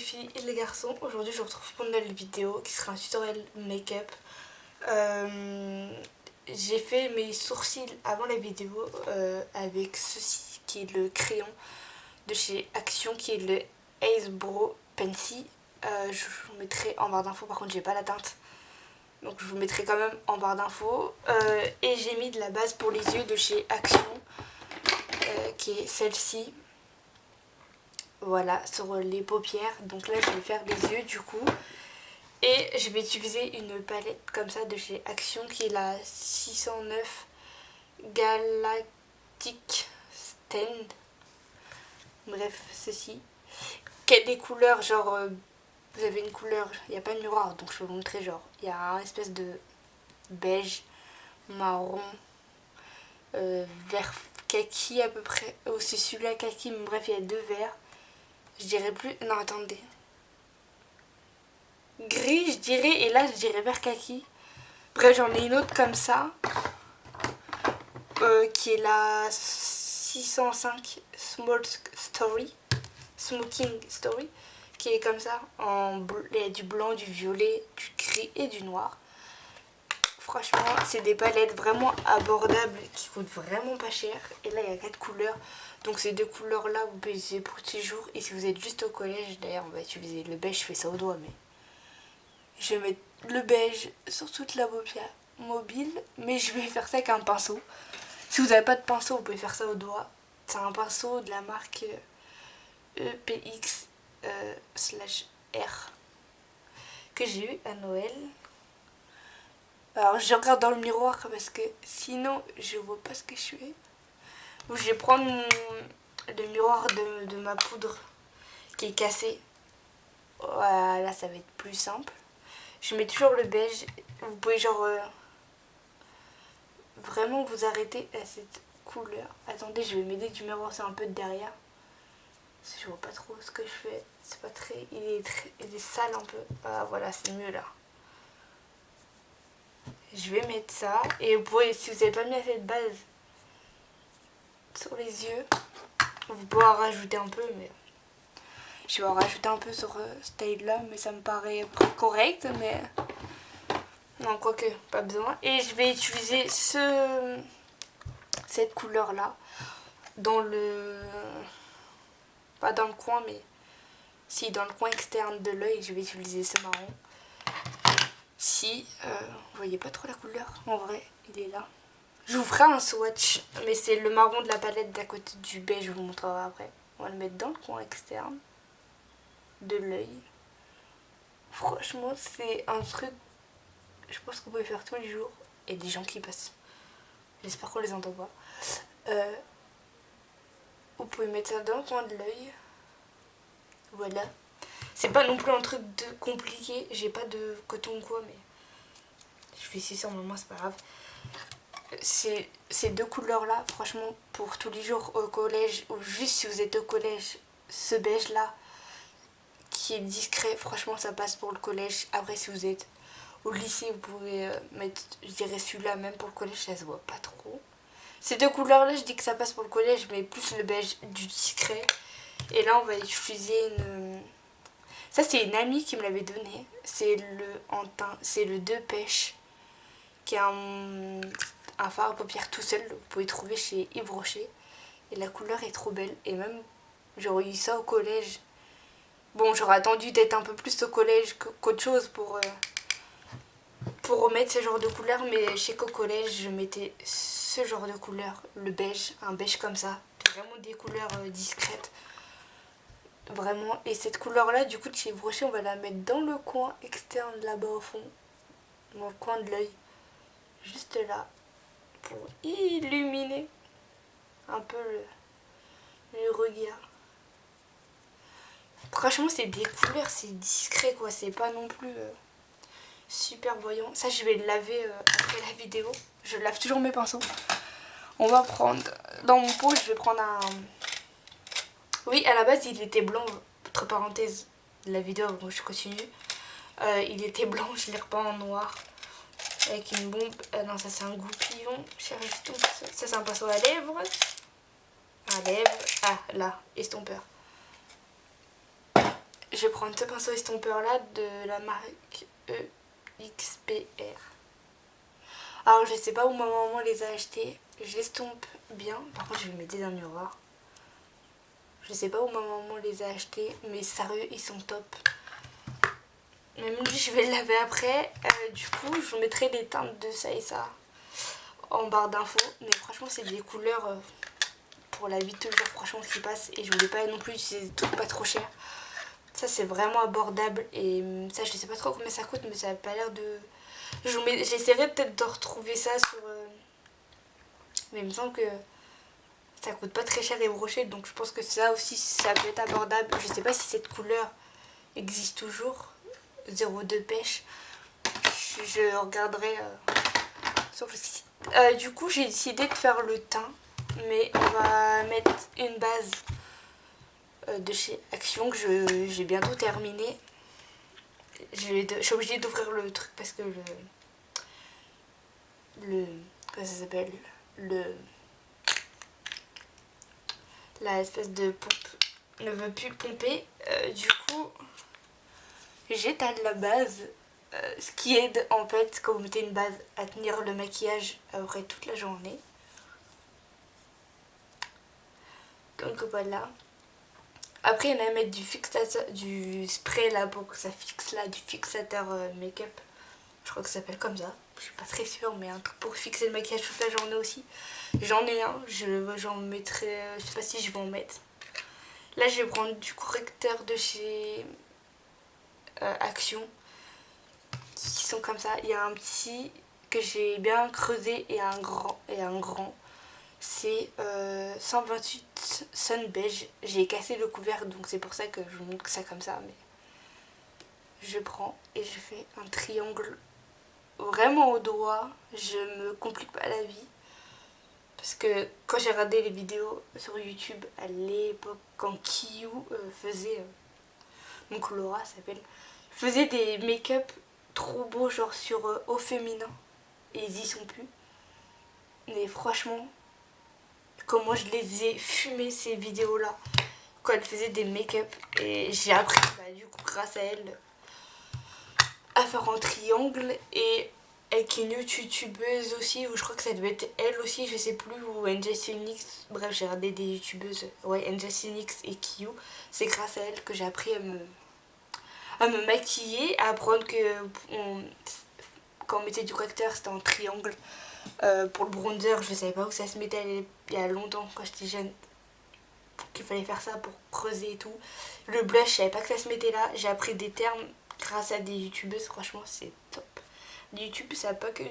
filles et les garçons, aujourd'hui je vous retrouve pour une nouvelle vidéo qui sera un tutoriel make-up. J'ai fait mes sourcils avant la vidéo avec ceci qui est le crayon de chez Action qui est le Ace Brow Pencil. Je vous mettrai en barre d'infos, par contre j'ai pas la teinte. Donc je vous mettrai quand même en barre d'infos. Et j'ai mis de la base pour les yeux de chez Action qui est celle-ci. Voilà, sur les paupières. Donc là je vais faire les yeux du coup. Et je vais utiliser une palette comme ça de chez Action qui est la 609 Galactic Stand. Bref, ceci. Qui a des couleurs genre... vous avez une couleur, il n'y a pas de miroir donc je vais vous montrer genre. Il y a un espèce de beige, marron, vert kaki à peu près. Oh, c'est celui-là kaki, mais bref il y a deux verts. Je dirais plus... Non attendez. Gris je dirais, et là je dirais vert kaki. Bref j'en ai une autre comme ça. Qui est la 605 Smoking Story. Qui est comme ça. Il y a du blanc, du violet, du gris et du noir. Franchement c'est des palettes vraiment abordables qui coûtent vraiment pas cher. Et là il y a 4 couleurs. Donc ces deux couleurs là vous pouvez utiliser pour tous les jours. Et si vous êtes juste au collège, d'ailleurs on va utiliser le beige, je fais ça au doigt mais... Je vais mettre le beige sur toute la paupière mobile, mais je vais faire ça avec un pinceau. Si vous n'avez pas de pinceau, vous pouvez faire ça au doigt. C'est un pinceau de la marque EPX/R que j'ai eu à Noël. Alors je regarde dans le miroir parce que sinon je vois pas ce que je fais. Donc, je vais prendre le miroir de ma poudre qui est cassé. Voilà, ça va être plus simple. Je mets toujours le beige. Vous pouvez genre vraiment vous arrêter à cette couleur. Attendez, je vais m'aider du miroir, c'est un peu de derrière. Je vois pas trop ce que je fais. C'est pas très... Il est sale un peu. Ah voilà, c'est mieux là. Je vais mettre ça. Et vous pourrez, si vous n'avez pas mis assez de base sur les yeux, vous pouvez en rajouter un peu, mais... Je vais en rajouter un peu sur ce taille-là, mais ça me paraît correct, mais... Non, quoique, pas besoin. Et je vais utiliser cette couleur-là dans le... Pas dans le coin, mais... Si, dans le coin externe de l'œil, je vais utiliser ce marron. Si, vous voyez pas trop la couleur, en vrai, il est là. Je vous ferai un swatch, mais c'est le marron de la palette d'à côté du beige, je vous montrerai après. On va le mettre dans le coin externe de l'œil. Franchement, c'est un truc, je pense que vous pouvez faire tous les jours. Et des gens qui passent. J'espère qu'on les entend pas. Vous pouvez mettre ça dans le coin de l'œil. Voilà. C'est pas non plus un truc de compliqué. J'ai pas de coton ou quoi, mais je fais ici sur moment, c'est pas grave. Ces deux couleurs là, franchement, pour tous les jours au collège, ou juste si vous êtes au collège, ce beige là, qui est discret, franchement ça passe pour le collège. Après si vous êtes au lycée, vous pouvez mettre, je dirais celui-là même pour le collège, ça se voit pas trop. Ces deux couleurs là, je dis que ça passe pour le collège, mais plus le beige du discret. Et là on va utiliser une... Ça c'est une amie qui me l'avait donné. C'est le 2 pêche. Qui est un fard à paupières tout seul. Vous pouvez trouver chez Yves Rocher. Et la couleur est trop belle. Et même j'aurais eu ça au collège. Bon, j'aurais attendu d'être un peu plus au collège qu'autre chose pour remettre ce genre de couleur. Mais je sais qu'au collège je mettais ce genre de couleur. Le beige, un beige comme ça. Vraiment des couleurs discrètes. Vraiment. Et cette couleur là du coup de chez Yves Rocher, on va la mettre dans le coin externe là-bas au fond. Dans le coin de l'œil. Juste là. Pour illuminer un peu le regard. Franchement c'est des couleurs, c'est discret quoi. C'est pas non plus super voyant. Ça je vais le laver après la vidéo. Je lave toujours mes pinceaux. On va prendre... Dans mon pot je vais prendre un... Oui, à la base il était blanc, entre parenthèses, la vidéo, bon, je continue. Il était blanc, je l'ai repeint en noir. Avec une bombe. Non, ça c'est un goupillon. Ça c'est un pinceau à lèvres. À lèvres. Ah, là, estompeur. je vais prendre ce pinceau estompeur là de la marque EXPR. Alors je sais pas où ma maman les a achetés. Je l'estompe bien. Par contre je vais le mettre dans le miroir. Je sais pas où ma maman les a achetés. Mais sérieux ils sont top. Même lui je vais le laver après. Du coup je vous mettrai les teintes de ça et ça en barre d'infos. Mais franchement c'est des couleurs pour la vie de toujours franchement qui passe. Et je voulais pas non plus utiliser des trucs pas trop chers. Ça c'est vraiment abordable. Et ça je sais pas trop combien ça coûte. Mais ça a pas l'air de... J'essaierai peut-être de retrouver ça sur... Mais il me semble que ça coûte pas très cher les brochets. Donc je pense que ça aussi ça peut être abordable. Je sais pas si cette couleur existe toujours. 02 pêche. Je regarderai sur le site. Du coup j'ai décidé de faire le teint. Mais on va mettre une base de chez Action que j'ai bientôt terminé. Je suis obligée d'ouvrir le truc parce que comment ça s'appelle, la espèce de pompe ne veut plus pomper. Du coup j'étale la base, ce qui aide en fait quand vous mettez une base à tenir le maquillage après toute la journée. Donc voilà. Après il y en a à mettre du fixateur, du spray là pour que ça fixe là, du fixateur make-up. Je crois que ça s'appelle comme ça. Je suis pas très sûre, mais un truc pour fixer le maquillage toute la journée aussi. J'en ai un, j'en mettrai, je sais pas si je vais en mettre. Là je vais prendre du correcteur de chez Action, qui sont comme ça. Il y a un petit que j'ai bien creusé et un grand. C'est 128 Sun Beige. J'ai cassé le couvercle donc c'est pour ça que je vous montre ça comme ça. Mais je prends et je fais un triangle vraiment au doigt. Je me complique pas la vie. Parce que quand j'ai regardé les vidéos sur YouTube à l'époque, quand Kiyu faisait, donc Laura s'appelle, faisait des make-up trop beaux, genre sur au féminin, et ils y sont plus. Mais franchement, comment je les ai fumées ces vidéos-là, quand elle faisait des make-up, et j'ai appris, du coup, grâce à elle, à faire un triangle. Et avec une autre youtubeuse aussi, ou je crois que ça devait être elle aussi, je sais plus, ou NJCNX, bref j'ai regardé des youtubeuses, ouais, NJCNX et Kiyu. C'est grâce à elle que j'ai appris à me maquiller, à apprendre que quand on mettait du correcteur c'était en triangle. Pour le bronzer je savais pas où ça se mettait il y a longtemps quand j'étais jeune, qu'il fallait faire ça pour creuser et tout. Le blush je savais pas que ça se mettait là, j'ai appris des termes grâce à des youtubeuses, franchement c'est top. YouTube ça n'a pas que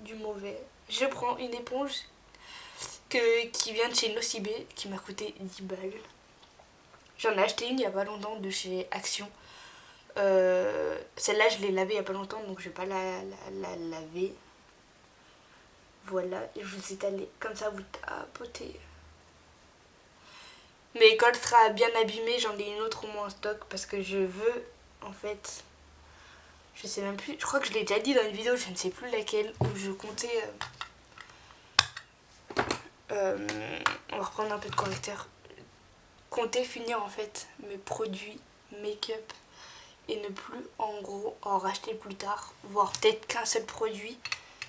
du mauvais. Je prends une éponge qui vient de chez Nocibé, qui m'a coûté 10 balles. J'en ai acheté une il y a pas longtemps de chez Action. Celle-là je l'ai lavée il y a pas longtemps donc je vais pas la laver. Voilà, et je vous étale comme ça, vous tapotez. Mais quand elle sera bien abîmée, j'en ai une autre au moins en stock parce que je veux en fait... Je sais même plus, je crois que je l'ai déjà dit dans une vidéo, je ne sais plus laquelle, où je comptais... on va reprendre un peu de correcteur. Compter finir en fait mes produits make-up et ne plus en gros en racheter plus tard, voire peut-être qu'un seul produit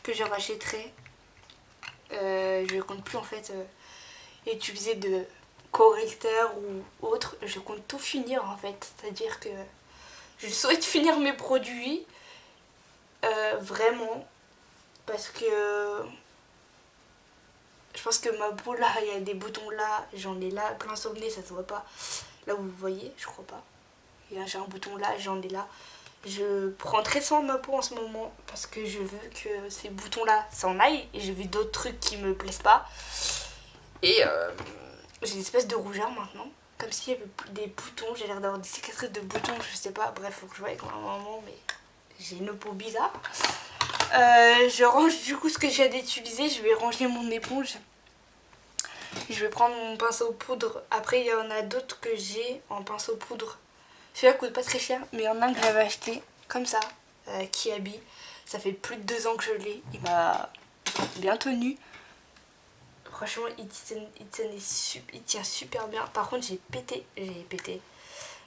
que je rachèterai. Je compte plus en fait utiliser de correcteur ou autre, je compte tout finir en fait, c'est-à-dire que je souhaite finir mes produits vraiment parce que je pense que ma peau là, il y a des boutons là, j'en ai là, plein sur le nez, ça se voit pas. Là vous voyez, je crois pas. Et là j'ai un bouton là, j'en ai là. Je prends très soin de ma peau en ce moment parce que je veux que ces boutons là s'en aillent et j'ai vu d'autres trucs qui me plaisent pas. Et j'ai une espèce de rougeur maintenant, comme s'il y avait des boutons, j'ai l'air d'avoir des cicatrices de boutons, je sais pas, bref, faut que je vois avec ma maman, mais j'ai une peau bizarre. Je range du coup ce que j'ai d'utiliser, je vais ranger mon éponge. Je vais prendre mon pinceau poudre. Après il y en a d'autres que j'ai en pinceau poudre. Celui-là coûte pas très cher, mais il y en a un que j'avais acheté comme ça, Kiabi. Ça fait plus de 2 ans que je l'ai, il m'a bien tenu. Franchement il tient super bien. Par contre j'ai pété.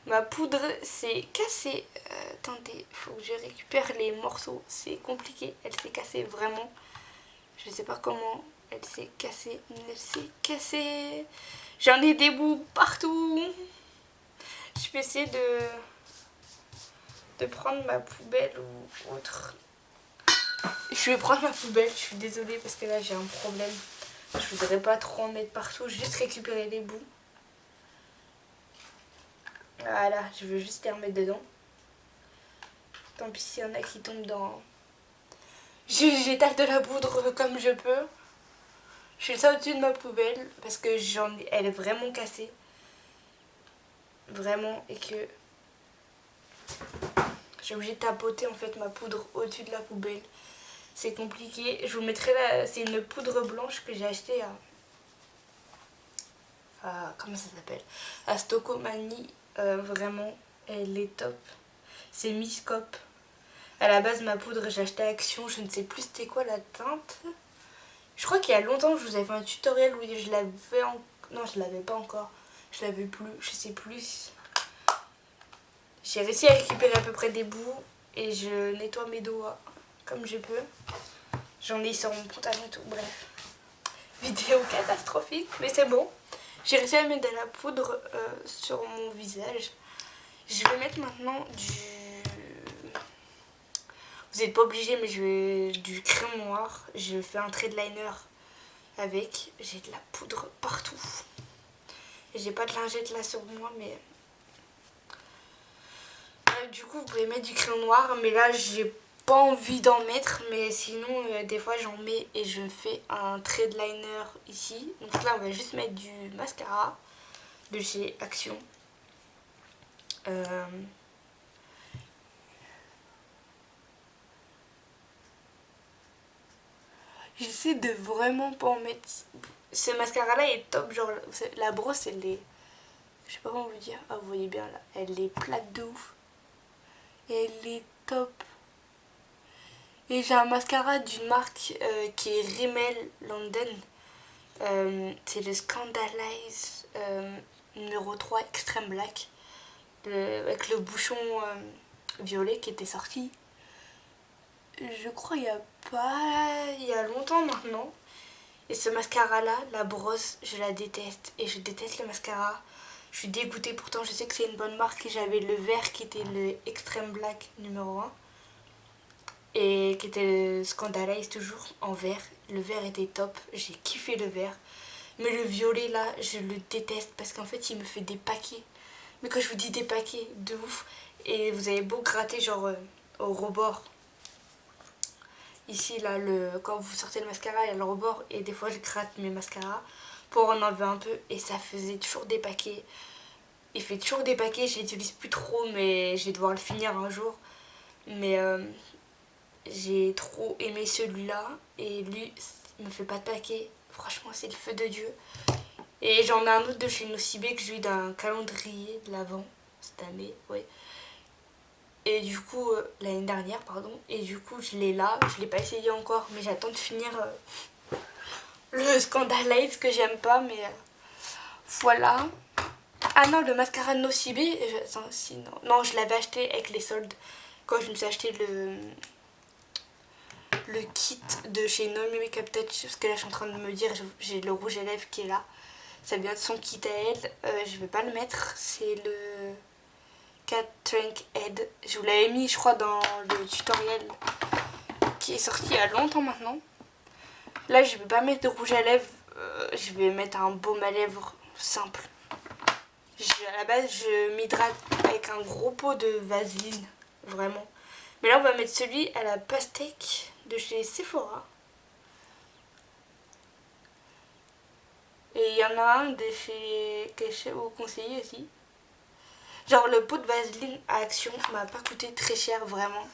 Ma poudre s'est cassée. Attendez, faut que je récupère les morceaux. C'est compliqué. Elle s'est cassée vraiment. Je sais pas comment elle s'est cassée. Elle s'est cassée. J'en ai des bouts partout. Je vais essayer de prendre ma poubelle ou autre. Je vais prendre ma poubelle. Je suis désolée parce que là j'ai un problème. Je voudrais pas trop en mettre partout. Juste récupérer les bouts. Voilà, je veux juste les remettre dedans. Tant pis s'il y en a qui tombent dans... J'étale de la poudre comme je peux. Je fais ça au-dessus de ma poubelle parce que elle est vraiment cassée. Vraiment. Et que j'ai obligé de tapoter en fait ma poudre au-dessus de la poubelle. C'est compliqué. Je vous mettrai là. C'est une poudre blanche que j'ai achetée à comment ça s'appelle, à Stocomanie. Vraiment, elle est top. C'est Miscope. À la base, ma poudre, j'ai acheté à Action. Je ne sais plus c'était quoi la teinte. Je crois qu'il y a longtemps, je vous avais fait un tutoriel où je l'avais non, je l'avais pas encore. Je l'avais plus, je sais plus. J'ai réussi à récupérer à peu près des bouts et je nettoie mes doigts comme je peux. J'en ai sur mon pantalon et tout, bref. Vidéo catastrophique, mais c'est bon. J'ai réussi à mettre de la poudre sur mon visage. Je vais mettre maintenant Vous n'êtes pas obligé, mais je vais du crayon noir. Je fais un trait de liner avec. J'ai de la poudre partout. J'ai pas de lingette là sur moi, mais... du coup, vous pouvez mettre du crayon noir, mais là, j'ai pas envie d'en mettre. Mais sinon, des fois, j'en mets et je fais un trait de liner ici. Donc là, on va juste mettre du mascara de chez Action. J'essaie de vraiment pas en mettre. Ce mascara là est top, genre la brosse elle est... Je sais pas comment vous dire. Ah vous voyez bien là. Elle est plate de ouf. Et elle est top. Et j'ai un mascara d'une marque qui est Rimmel London. C'est le Scandalize numéro 3 Extreme Black. Avec le bouchon violet qui était sorti. Je crois il y a longtemps maintenant. Et ce mascara là, la brosse, je la déteste. Et je déteste le mascara. Je suis dégoûtée, pourtant je sais que c'est une bonne marque. Et j'avais le vert qui était le Extreme Black numéro 1. Et qui était le Scandalize toujours en vert. Le vert était top, j'ai kiffé le vert. Mais le violet là, je le déteste parce qu'en fait il me fait des paquets. Mais quand je vous dis des paquets, de ouf. Et vous avez beau gratter genre au rebord. Ici là, quand vous sortez le mascara, il y a le rebord et des fois je gratte mes mascaras pour en enlever un peu et ça faisait toujours des paquets. Il fait toujours des paquets, je l'utilise plus trop mais je vais devoir le finir un jour. Mais j'ai trop aimé celui-là et lui il me fait pas de paquets. Franchement c'est le feu de Dieu. Et j'en ai un autre de chez Nocibé que j'ai eu d'un calendrier de l'Avent cette année, ouais. Et du coup, l'année dernière, pardon. Et du coup, je l'ai là. Je l'ai pas essayé encore, mais j'attends de finir le Scandalize que j'aime pas, mais voilà. Ah non, le mascara de Nocibé. Attends, si, non. Non, je l'avais acheté avec les soldes. Quand je me suis acheté le kit de chez Nomi Makeup Touch. Parce que là, je suis en train de me dire, j'ai le rouge à lèvres qui est là. Ça vient de son kit à elle. Je vais pas le mettre. C'est le Cat Trunk Head. Je vous l'avais mis je crois dans le tutoriel qui est sorti il y a longtemps maintenant. Là je vais pas mettre de rouge à lèvres, je vais mettre un baume à lèvres simple. À la base je m'hydrate avec un gros pot de Vaseline, vraiment. Mais là on va mettre celui à la pastèque de chez Sephora. Et il y en a un de chez que je vous conseille aussi. Genre le pot de Vaseline à Action m'a pas coûté très cher vraiment.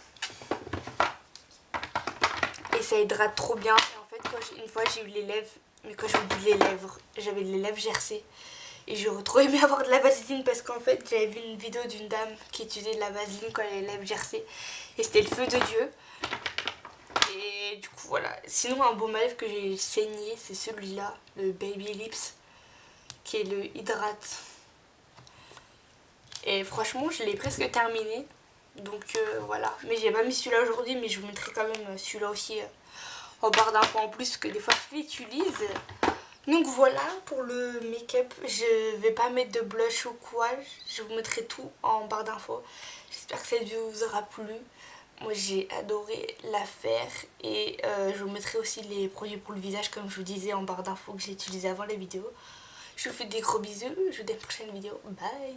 Et ça hydrate trop bien. Et en fait une fois j'ai eu les lèvres, mais quand je vous dis les lèvres, j'avais les lèvres gercées. Et j'aurais trop aimé avoir de la Vaseline parce qu'en fait j'avais vu une vidéo d'une dame qui utilisait de la Vaseline quand elle avait les lèvres gercées. Et c'était le feu de Dieu. Et du coup voilà. Sinon un baume à lèvres que j'ai saigné c'est celui-là, le Baby Lips, qui est le Hydrate. Et franchement je l'ai presque terminé. Donc voilà, mais j'ai pas mis celui-là aujourd'hui, mais je vous mettrai quand même celui-là aussi en barre d'infos en plus, que des fois je l'utilise. Donc voilà pour le make-up, je vais pas mettre de blush ou quoi, je vous mettrai tout en barre d'infos. J'espère que cette vidéo vous aura plu. Moi j'ai adoré la faire et je vous mettrai aussi les produits pour le visage comme je vous disais en barre d'infos que j'ai utilisé avant la vidéo. Je vous fais des gros bisous, je vous dis à la prochaine vidéo, bye.